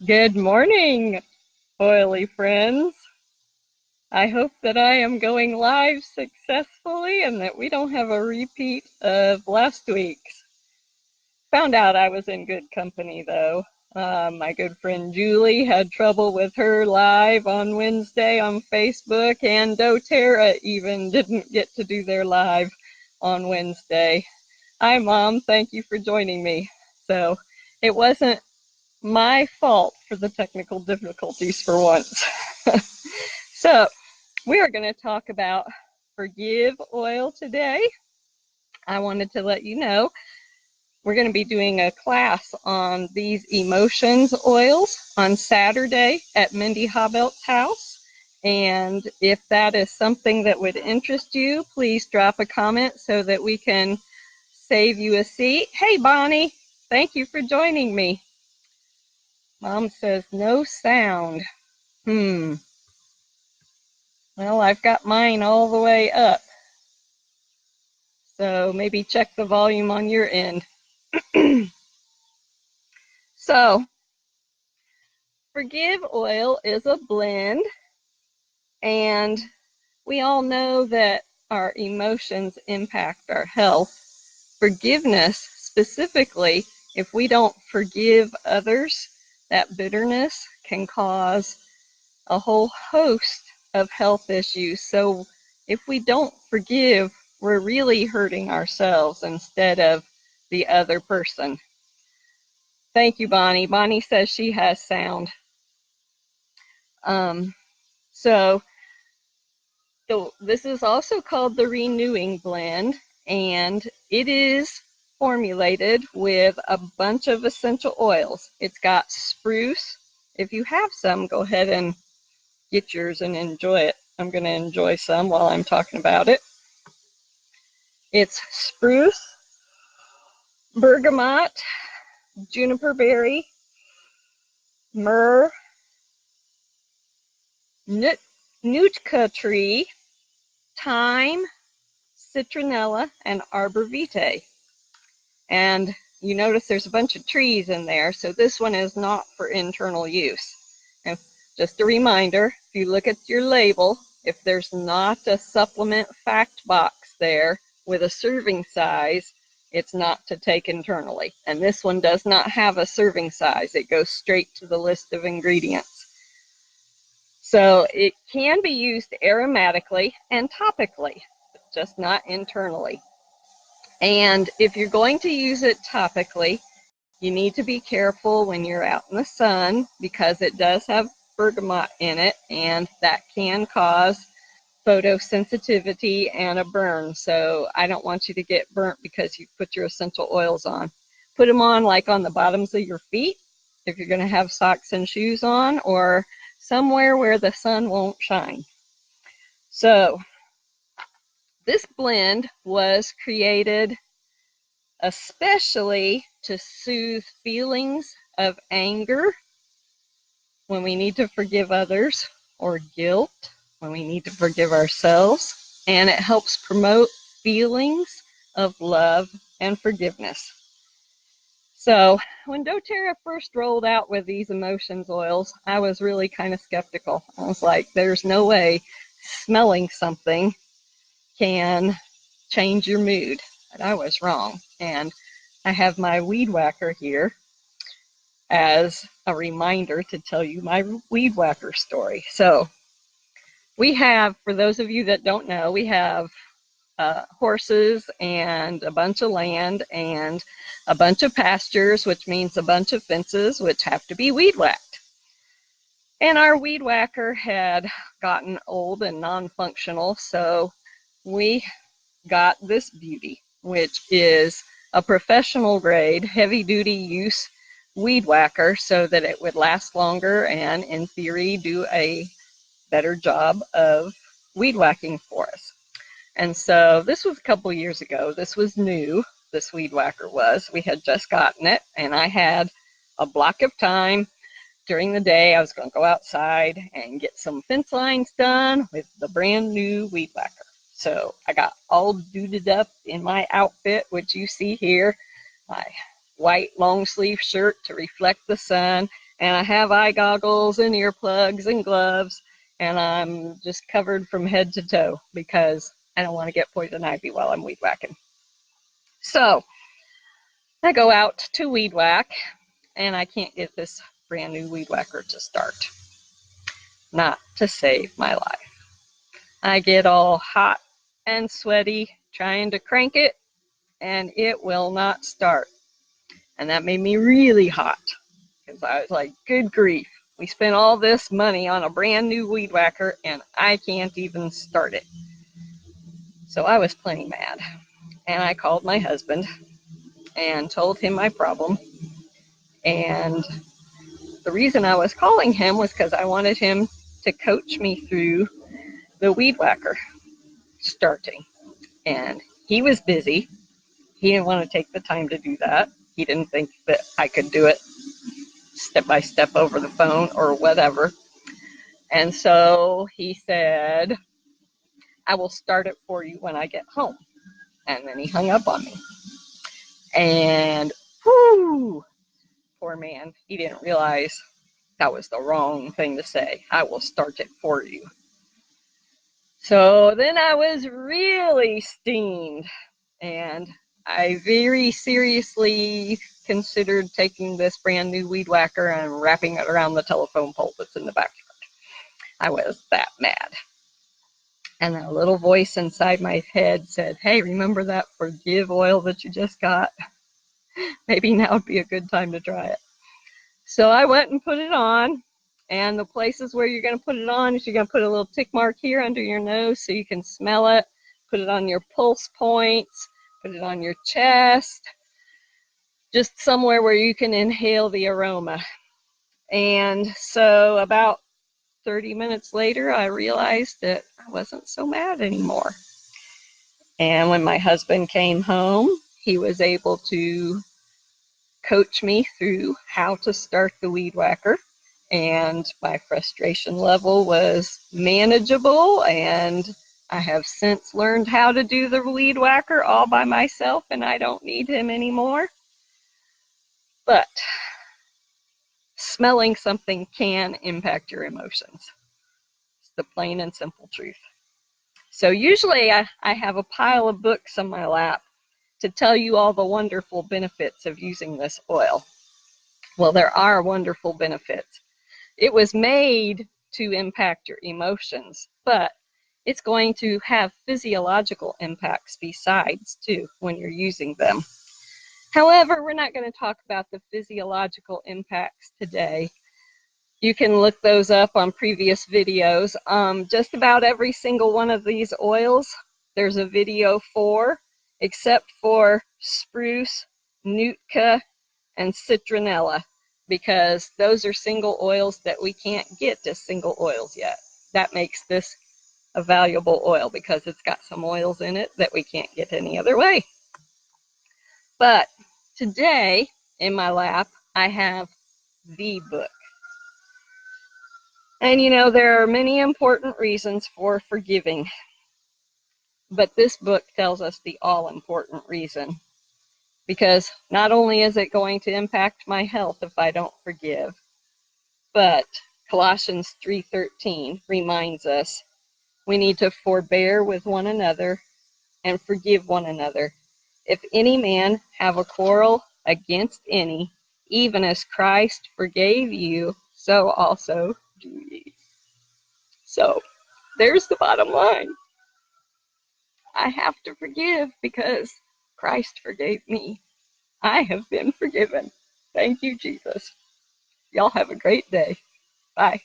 Good morning, oily friends. I hope that I am going live successfully and that we don't have a repeat of last week's. Found out I was in good company though. My good friend Julie had trouble with her live on Wednesday on Facebook, and doTERRA even didn't get to do their live on Wednesday. Hi, Mom. Thank you for joining me. So it wasn't my fault for the technical difficulties for once. So we are going to talk about Forgive oil today. I wanted to let you know we're going to be doing a class on these emotions oils on Saturday at Mindy Hobelt's house. And if that is something that would interest you, please drop a comment so that we can save you a seat. Hey, Bonnie, thank you for joining me. Mom says no sound. Well, I've got mine all the way up. So maybe check the volume on your end. So, Forgive oil is a blend, and we all know that our emotions impact our health. Forgiveness, specifically, if we don't forgive others, that bitterness can cause a whole host of health issues. So, if we don't forgive, we're really hurting ourselves instead of the other person. Thank you, Bonnie. Bonnie says she has sound. Um, so this is also called the Renewing Blend, and it is formulated with a bunch of essential oils. It's got spruce. If you have some, go ahead and get yours and enjoy it. I'm going to enjoy some while I'm talking about it. It's spruce, bergamot, juniper berry, myrrh, nootka tree, thyme, citronella, and arbor vitae. And you notice there's a bunch of trees in there, so this one is not for internal use. And just a reminder, if you look at your label, if there's not a supplement fact box there with a serving size, it's not to take internally. And this one does not have a serving size. It goes straight to the list of ingredients. So it can be used aromatically and topically, just not internally. And if you're going to use it topically, you need to be careful when you're out in the sun because it does have bergamot in it, and that can cause photosensitivity and a burn. So I don't want you to get burnt because you put your essential oils on. Put them on like on the bottoms of your feet if you're going to have socks and shoes on, or somewhere where the sun won't shine. So this blend was created especially to soothe feelings of anger when we need to forgive others, or guilt when we need to forgive ourselves. And it helps promote feelings of love and forgiveness. So when doTERRA first rolled out with these emotions oils, I was really kind of skeptical. I was like, there's no way smelling something can change your mood. But I was wrong. And I have my weed whacker here as a reminder to tell you my weed whacker story. So we have, for those of you that don't know, we have horses and a bunch of land and a bunch of pastures, which means a bunch of fences, which have to be weed whacked. And our weed whacker had gotten old and non-functional, so we got this beauty, which is a professional grade, heavy duty use weed whacker so that it would last longer and, in theory, do a better job of weed whacking for us. And so this was a couple years ago. This was new, this weed whacker was. We had just gotten it, and I had a block of time during the day. I was going to go outside and get some fence lines done with the brand new weed whacker. So I got all duded up in my outfit, which you see here, my white long sleeve shirt to reflect the sun, And I have eye goggles and earplugs and gloves, and I'm just covered from head to toe because I don't want to get poison ivy while I'm weed whacking. So I go out to weed whack, and I can't get this brand new weed whacker to start. Not to save my life. I get all hot and sweaty trying to crank it, and it will not start. And that made me really hot because I was like, good grief. We spent all this money on a brand new weed whacker and I can't even start it. So I was plenty mad. And I called my husband and told him my problem. And the reason I was calling him was because I wanted him to coach me through the weed whacker starting. And he was busy. He didn't want to take the time to do that. He didn't think that I could do it step by step over the phone or whatever. And so he said, I will start it for you when I get home. And then he hung up on me. And whoo, poor man, he didn't realize that was the wrong thing to say. I will start it for you. So then I was really steamed, and I very seriously considered taking this brand new weed whacker and wrapping it around the telephone pole that's in the backyard. I was that mad. And a little voice inside my head said, hey, remember that Forgive oil that you just got? Maybe now would be a good time to try it. So I went and put it on. And the places where you're going to put it on is you're going to put a little tick mark here under your nose so you can smell it. Put it on your pulse points. Put it on your chest. Just somewhere where you can inhale the aroma. And so about 30 minutes later, I realized that I wasn't so mad anymore. And when my husband came home, he was able to coach me through how to start the weed whacker. And my frustration level was manageable, and I have since learned how to do the weed whacker all by myself, and I don't need him anymore. But smelling something can impact your emotions. It's the plain and simple truth. So usually I have a pile of books on my lap to tell you all the wonderful benefits of using this oil. Well, there are wonderful benefits. It was made to impact your emotions, but it's going to have physiological impacts besides too when you're using them. However, we're not going to talk about the physiological impacts today. You can look those up on previous videos. Just about every single one of these oils, there's a video for, except for spruce, Nootka, and citronella, because those are single oils that we can't get as single oils yet. That makes this a valuable oil because it's got some oils in it that we can't get any other way. But today in my lap, I have the book. And you know, there are many important reasons for forgiving, but this book tells us the all-important reason, because not only is it going to impact my health if I don't forgive, but Colossians 3:13 reminds us we need to forbear with one another and forgive one another. If any man have a quarrel against any, even as Christ forgave you, so also do ye. So there's the bottom line. I have to forgive because Christ forgave me. I have been forgiven. Thank you, Jesus. Y'all have a great day. Bye.